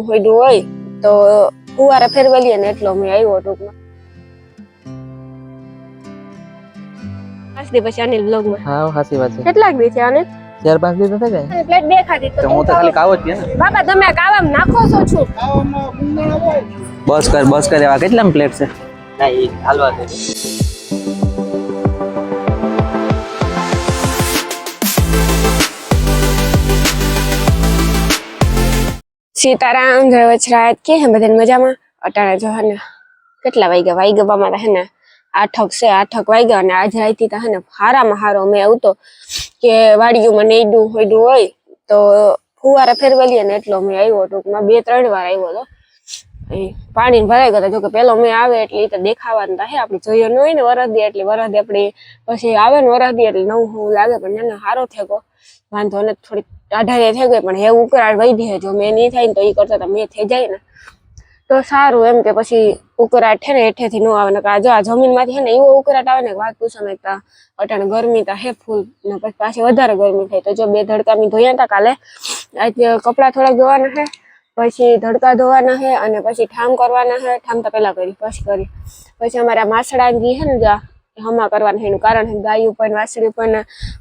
હોયડું હોય તો ફુવારા ફેરવેલીએ ને એટલો મેં આવ્યો ટૂંકમાં 5 દી પછી અનિલ બ્લોગમાં. હા હાસી વાત છે. કેટલાક દી છે અનિલ? 4-5 દી તો થઈ ગયા. પ્લેટ દેખાતી તો હું તો ખાલી કાવો જ છે ને બાબા તમે આ કાવામાં નાખો છો છું. બસ કર એવા કેટલા પ્લેટ છે? ના એ હાલવા દે. સીતારામ જય વચરાજ કે હે બધાને મજામાં? અટાણે જો હે ને કેટલા વાગ્યા બામાં હે ને 8 વાગ્યા અને આજ રાઈતી તા હે ને હારામાં હારો મેં આવતો કે વાડીઓમાં નેડું હોયડું હોય તો ફુવારા ફેરવેલીએ ને એટલો મેં આવ્યો ટૂંકમાં 2-3 વાર આવ્યો હતો. પાણી ભરાઈ ગયો જો કે પેલો મેં આવે એટલે એ તો દેખાવાનું તા હે આપડી જોઈએ ન હોય ને વરદી એટલે વરદી આપડી પછી આવે ને વરદી એટલે નવું લાગે પણ એને હારો થેગો વાંધો ને થોડી આઢાઈ થઈ ગઈ પણ હે ઉકળાટ વધી છે જો મેં નહીં થાય ને તો એ કરતા મેં થઈ જાય ને તો સારું એમ કે પછી ઉકળાટ છે ને હેઠેથી ન આવે ને જો આ જમીનમાંથી છે ને એવો ઉકળાટ આવે ને વાત પૂછો ને અટાણે ગરમી તા હે ફૂલ ને પછી પાછી વધારે ગરમી થાય તો જો 2 ધડકા મેં ધોયા હતા કાલે આજે કપડા થોડાક ધોવાના છે પછી ધડકા ધોવાના છે અને પછી ઠામ કરવાના છે ઠામ તો પેલા કરી પછી અમારા માસડા ઘી છે ને હમા કરવાના એનું કારણ છે ગાય ઉપર વાસળી ઉપર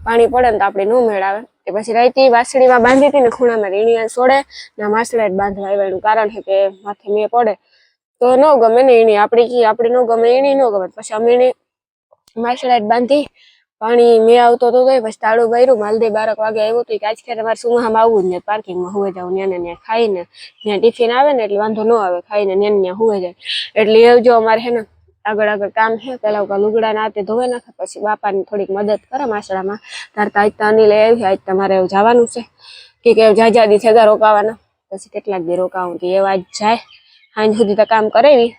પાણી પડે ને તો આપણે ન મેળાવે કે પછી રાઈતી વાસળીમાં બાંધી હતી ને ખૂણામાં રીણિયા છોડે ને માસડા જ બાંધવા આવ્યા એનું કારણ છે કે માથે મેં પડે તો ન ગમે ને એની આપણે ન ગમે એની ન ગમે પછી અમે એને માસડા જ બાંધી પાણી મેં આવતો તો પછી તાળું બાર્યું માલદે 12 વાગે આવ્યો તો આજ ખેર અમારે સુમામાં આવવું જ ને પાર્કિંગમાં હુવે જાવ ત્યાં ખાઈને ત્યાં ટિફિન આવે ને એટલે વાંધો ન આવે ખાઈને ત્યાં હુવે જાય એટલે એવું જો અમારે છે ને આગળ કામ છે પેલા લુગડા ના હાથે ધોવે નાખે પછી બાપાની થોડીક મદદ કરે માસડામાં તારતા આજ તાની લઈ આવી આજ તમારે જવાનું છે કે જાજાદી છે રોકાવાના પછી કેટલાક દી રોકાવું એ આજ જાય સાંજ સુધી તો કામ કરાવી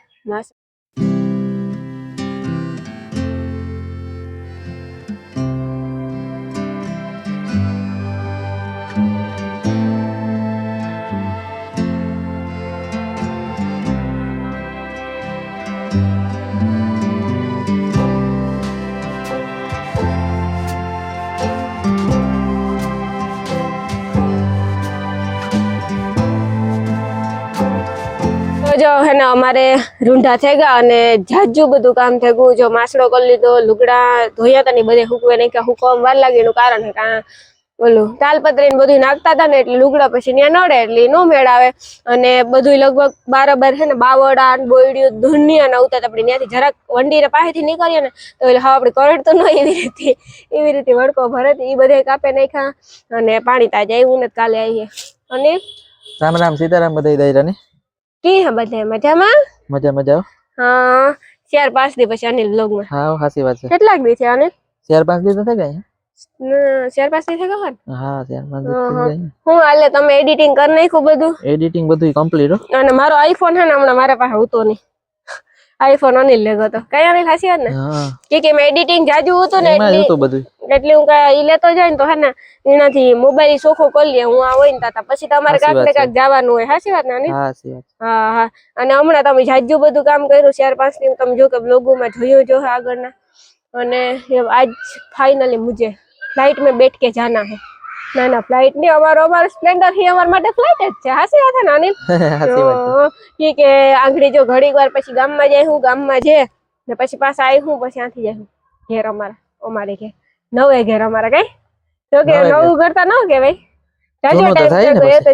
જો હે ને અમારે રૂંઢા થઈ ગયા અને જાજુ બધું કામ થઈ ગયું જો માસડો કરી લીધો લુગડા ધોયા હતા ને બધે હુકવે નાખ્યા હુકવામાં વાર લાગે એનું કારણ છે કાં ઓલું તાલપત્રી ને બધું નાખતા હતા ને એટલે લુગડા પછી ત્યાં નડે એટલે નો મેળ આવે અને બધું લગભગ બારોબાર છે ને બાવડા બોયડીઓ ધુનિયા ના ઉતા આપણે ત્યાંથી જરાક વંડીરે પાસેથી નીકળીએ ને તો એટલે હા આપણે કરંટ તો ન એવી રીતે વડકો ભરે એ બધે કાપે નાખ્યા અને પાણી તાજ આવ્યું ને કાલે આવીએ અને રામ સીતારામ બધા દાયરા ને કી હે બધા મજામાં મજા હા 4-5 દી પછી અનિલ બ્લોગમાં. હા હાસી વાત છે. કેટલાક દી છે અનિલ? 4-5 દી તો થઈ ગયા. 4-5 દી થઈ ગયા. હા 4-5 દી થઈ ગયા. હું હાલે તમે એડિટિંગ કરી નાખ્યું બધું? એડિટિંગ બધું કમ્પ્લીટ હો. અને મારો આઈફોન હે ને હમણાં મારા પાસે હતો નહીં. આઈફોન અનિલ લેગો તો કઈ અનિલ હાસી વાત ને કે મેં એડિટિંગ જાજુ હતું ને એટલે હું ઈ લેતો જાય ને તો હે ને એનાથી મોબાઈલ સોખો કરી લે હું આ હોય ને તાતા પછી તમારે કાંક ને કાંક જવાનું હોય હાસી વાત ને અનિલ? હા અને હમણાં તમે જાજુ બધું કામ કર્યું 4-5 દી તમે જો કે બ્લોગોમાં જોયો જો આગળના અને આજ ફાઇનલી મુझे फ्लाइट में बैठ के जाना है ના ફ્લાઇટ ની અમારો સ્પ્લેન્ડર હી અમાર માટે ફ્લાઇટ જ છે હાસી વાત ને અનિલ? હાસી વાત કે આંગળી જો ઘડીક વાર પછી ગામમાં જાય હું ગામમાં જે ને પછી પાછા આવી હું પછી આથી જાય ઘેર અમારે ઘેર નવે ઘેર અમારા કઈ તો કે નવું ઘર તો ન કે ભાઈ જાજો ટાઈમ છે તો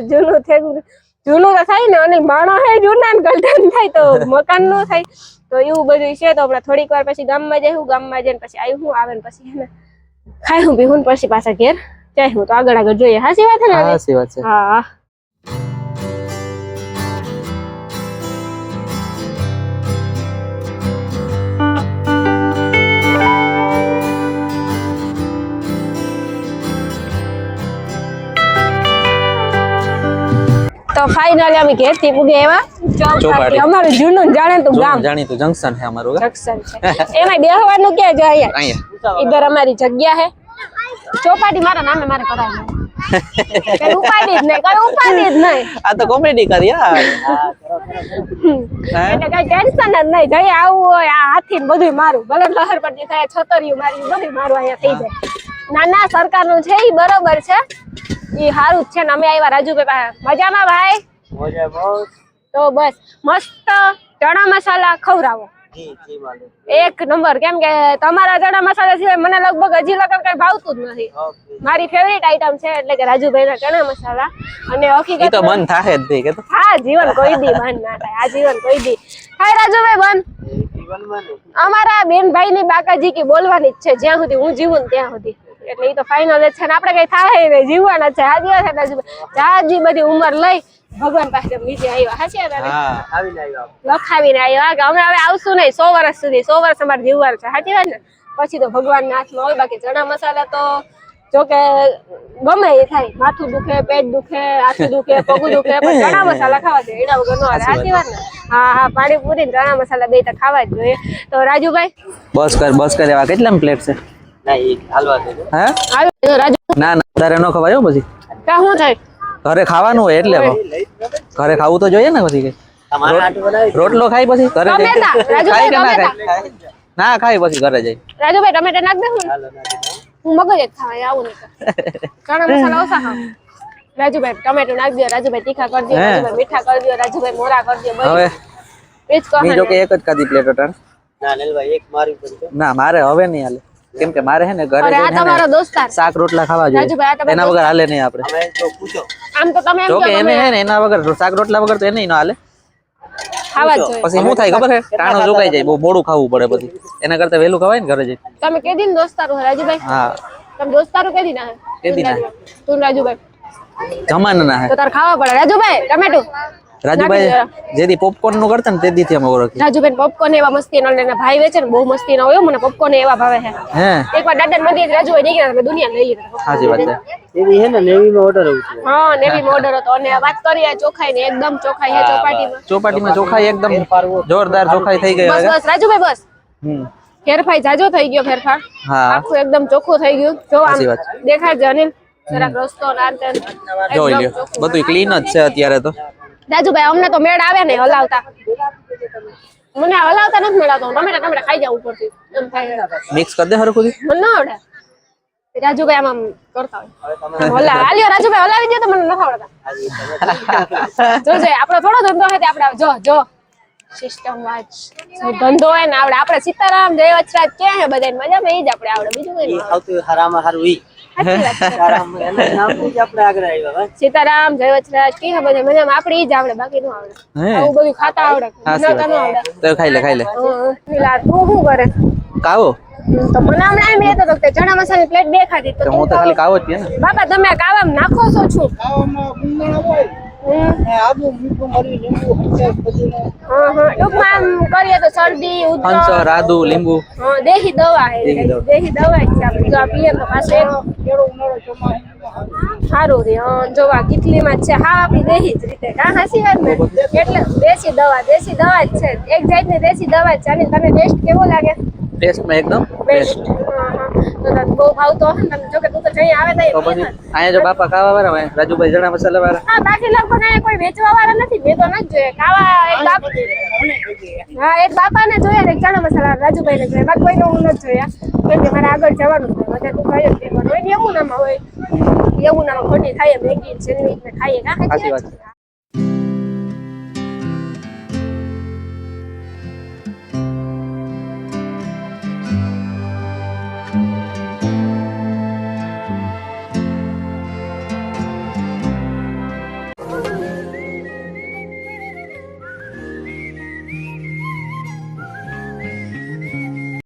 જૂનું તો થાય ને અનિલ માણો હે જૂના ને ગલઢન થાય તો મકાન નો થાય તો એવું બધું છે તો આપણે થોડીક વાર પછી ગામમાં જાય ગામમાં જઈને પછી આવી હું આવે ને પછી હે ને ખાઈ હું પીવું પછી પાછા ઘેર જાય હું તો આગળ જોઈએ હાસી વાત ને? હાસી વાત છે. હા તો ફાઇનલી અમે ઘેર થી પૂગે એવા ચોપાટી અમારું જૂનું જાણે તો ગામ જાણીતું જંકશન છે અમારું જંકશન છે એમાં બેહવાનું કે જો અહીંયા ઇધર અમારી જગ્યા હે ચોપાટી મારા નામે મારે કરાવવાનું કઈ ઉપાડી જ નહીં આ તો કોમેડી કરી યાર એટલે કઈ ટેન્શન જ નહીં જઈ આવું હોય આ હાથી ને બધું મારું ભલે લહેર પડતી થાય છતરીયું મારી બધું મારું અહીંયા થઈ જાય ના સરકારનું છે ઈ બરોબર છે ઈ હારું જ છે ને અમે આવ્યા રાજુભાઈ પાસે મજામાં ભાઈ મોજા બોસ તો બસ મસ્ત ચણા મસાલા ખવડાવો જી જી માલિક એક નંબર. કેમ કે તમારા ચણા મસાલા સિવાય મને લગભગ હજી લગન કઈ ભાવતું જ નથી. ઓકે મારી ફેવરિટ આઈટમ છે એટલે કે રાજુભાઈના ચણા મસાલા. અને ઈ હકીકત તો મન થાહે જ કે તો હા જીવન કોઈ દી બંધ ના થાય. આ જીવન કોઈ દી થાય રાજુભાઈ બંધ. જીવનમાં ને અમારા બેનભાઈ ની બાકાજી કી બોલવાની જ છે જ્યાં સુધી હું જીવું ને ત્યાં સુધી. એટલે ઈ તો ફાઇનલ જ છે ને આપણે કઈ થાય નહીં જીવવાના જ છે. આ દિવસ એટલે રાજુભાઈ જાજી બધી ઉંમર લઈ ભગવાન પાસે નીચે આવ્યા હાચી વાત ને? હા આવીને આવ્યો લખાવીને આવ્યા કે અમે હવે આવશું નહીં 100 વર્ષ સુધી. 100 વર્ષ અમારે જીવવાનું છે સાચી વાત ને? પછી તો ભગવાનના હાથમાં હોય. બાકી ચણા મસાલા તો જો કે ગમે એ થાય, માથું દુખે, પેટ દુખે, હાથું દુખે, પગ દુખે, પણ ચણા મસાલા ખાવા જોઈએ એના વગર નો હાલે. સાચી વાત ને? હા હા પાણીપુરી ને ચણા મસાલા બે તો ખાવા જ જોઈએ. તો રાજુભાઈ બસ કર એવા કેટલા પ્લેટ છે ના એક હાલવા દેજો હે આવ્યો રાજુ ના ના તારે ન ખવાય હો પછી કા શું થાય? ઘરે ખાવાનું હોય એટલે ઘરે ખાવું તો જોઈએ ને પછી કઈ તમારા હાથ બનાવી રોટલો ખાઈ પછી ઘરે ટમેટા, ખાય કે ના રાજુભાઈ ખાય ના ખાય પછી ઘરે જઈ રાજુભાઈ ટમેટા નાખ દે હું હાલો નાખી દો હું મગજ જ ખાવા આવું નહીં ચણા મસાલા ઓછા ખાવ. રાજુભાઈ ટમેટું નાખ દો, રાજુભાઈ તીખા કરી દો, રાજુભાઈ મીઠા કરી દો, રાજુભાઈ મોરા કરી દો. હવે એ જ ની જો કહે કે એક જ ખાધી પ્લેટ હતા ના નીલભાઈ એક મારી પડશે ના મારે હવે નહીં હાલે કેમ કે મારે હે ને ઘરે અરે આ જઈને હે તમારો ને દોસ્તાર શાક રોટલા ખાવા રાજુભાઈ, આ જોઈએ તમારો એના વગર હાલે નહીં આપણે અમે તો પૂછો આમ તો તમે એમ જો કહો કે એને તમે હે ને એના વગર શાક રોટલા વગર તો એને ન હાલે ખાવા જ જોઈએ. પછી શું થાય ખબર હે ટાણું જોગાઈ જાય બહુ મોડું ખાવું પડે પછી એના કરતા વહેલું ખવાય ને ઘરે જઈ તમે કેદી ને દોસ્તારો હે રાજુભાઈ? હા તમે દોસ્તારો કેદી ના હે? કેદી ના? તું ને રાજુભાઈ જમાના ના હે તો તાર ખાવા પડે. રાજુભાઈ ટમેટું રાજુભાઈ જેથી પોપકોર્ન નું કરતા ને તે દીથી અમે ઓળખી રાજુભાઈ પોપકોર્ન એવા મસ્તી નો એના ભાઈ વેચે ને બહુ મસ્તી ના હોય હો. મને પોપકોર્ન એવા ભાવે છે. હે એકવાર દાદા મંદિર રાજુભાઈ નીકળ્યા તમે દુનિયા લઈ ગયા. સાચી વાત છે એવી હે ને નેવીમાં ઓર્ડર આવું છે હા નેવી મોડર હતો. અને વાત કરીએ ચોખાઈ ને એકદમ ચોખાઈ હે ચોપાટીમાં. ચોપાટીમાં ચોખાઈ એકદમ જોરદાર ચોખાઈ થઈ ગઈ બસ હવે બસ રાજુભાઈ બસ હમ ફેરફાર જાજો થઈ ગયો. ફેરફાર હા આખું એકદમ ચોખ્ખું થઈ ગયું. જો આમ સાચી વાત. દેખાય છે અનિલ જરાક રસ્તો નાનતેન જોઈ એકદમ લ્યો ચોખ્ખું. બધું ક્લીન જ છે અત્યારે તો રાજુભાઈ અમને તો મેળ આવે ને હલાવતા. મને હલાવતા નથી મેળાતો. ટમેટા ટમેટા ખાઈ જાવ ઉપરથી એમ થાય. મિક્સ કરી દે હરખું મને ના આવડે. રાજુભાઈ આમ કરતા હોય હલા હાલ્યો રાજુભાઈ હલાવી દે તો મને નથી આવડતા. જોજે આપણો થોડો ધંધો છે તે આપણે જો જો સિસ્ટમ વાચ ધંધો હોય ને આવડે. આપણે સીતારામ જય વચરાજ ક્યાં હે બધાને મજામાં એ જ આપણે આવડે બીજું કઈ નહીં. આવતું હારામાં હારું ઈ સાચી વાત છે. હારામાં એના નામથી જ આપણે આગળ આવ્યા ભાઈ સીતારામ જય વચરાજ ક્યાં હે બધા મજામાં આપણે ઈ જ આવડે બાકી ન આવડે. હે આવું બધું ખાતા આવડે સાચી બનાવતા ન આવડે. તો ખાઈ લે પેલા તું શું કરે? કાવો તો મને હમણાં એમ કહેતો હતો કે ચણા મસાલાની પ્લેટ બે ખાધી તો તો તું હું તો ખાલી કાવો જ પીએ ને બાપા તમે કાવામાં નાખો છો છું. આદુ મીઠું મરી લીંબુ હંચસ બધું હા હા ટૂંકમાં આમ કરીએ તો શરદી ઉધરસ હંસર આદુ લીંબુ હા દેશી દવા હે. દેશી દવા. દેશી દવા જ છે આપણે. જો આ પીએ તો પાછું કેળો ઉનાળો ચોમાસું સારું રે. હા જો આ કિટલીમાં જ છે. હા આપણી દેશી જ રીતે કા હાસી વાત ને એટલે દેશી દવા જ છે. એક જાતની દેશી દવા જ છે. અને તને ટેસ્ટ કેવો લાગે? ટેસ્ટમાં એકદમ બેસ્ટ. બેસ્ટ હા હા તો તને બહુ ભાવતો હશે ને? તને જો કે તું તો જઈ આવે તો તો પછી અહીંયા જો બાપા ખાવા વાળા હોય રાજુભાઈ જણા મસાલા વાળા હા બાકી લગભગ અહીંયા કોઈ વેચવા વાળા નથી. મેં તો નથી જોયા. કાવા એક બાપ હા એક બાપાને જોયા ને એક ચણા મસાલા રાજુભાઈને જોયા. બાકી કોઈને હું નથી જોયા. કેમ કે મારે આગળ જવાનું છે. બધા તું ખાઈ જ લેવાનું હોય ને યમુનામાં હોય. યમુનામાં ખોટી ખાઈએ મેગી સેન્ડવીચ ને ખાઈએ કા સાચી વાત છે.